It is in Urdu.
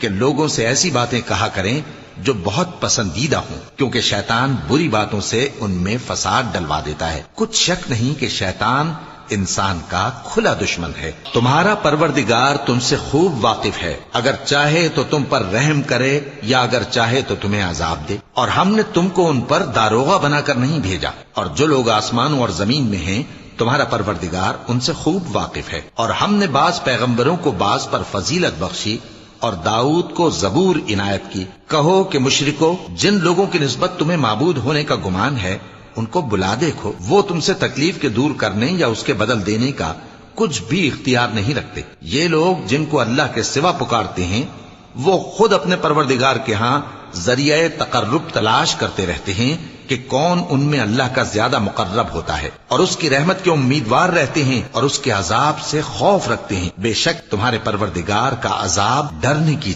کہ لوگوں سے ایسی باتیں کہا کریں جو بہت پسندیدہ ہوں، کیونکہ شیطان بری باتوں سے ان میں فساد ڈلوا دیتا ہے۔ کچھ شک نہیں کہ شیطان انسان کا کھلا دشمن ہے۔ تمہارا پروردگار تم سے خوب واقف ہے، اگر چاہے تو تم پر رحم کرے یا اگر چاہے تو تمہیں عذاب دے، اور ہم نے تم کو ان پر داروغہ بنا کر نہیں بھیجا، اور جو لوگ آسمانوں اور زمین میں ہیں تمہارا پروردگار ان سے خوب واقف ہے۔ اور ہم نے بعض پیغمبروں کو بعض پر فضیلت بخشی اور داؤد کو زبور عنایت کی۔ کہو کہ مشرکو، جن لوگوں کی نسبت تمہیں معبود ہونے کا گمان ہے ان کو بلا دیکھو، وہ تم سے تکلیف کے دور کرنے یا اس کے بدل دینے کا کچھ بھی اختیار نہیں رکھتے۔ یہ لوگ جن کو اللہ کے سوا پکارتے ہیں وہ خود اپنے پروردگار کے ہاں ذریعہ تقرب تلاش کرتے رہتے ہیں کہ کون ان میں اللہ کا زیادہ مقرب ہوتا ہے، اور اس کی رحمت کے امیدوار رہتے ہیں اور اس کے عذاب سے خوف رکھتے ہیں۔ بے شک تمہارے پروردگار کا عذاب ڈرنے کی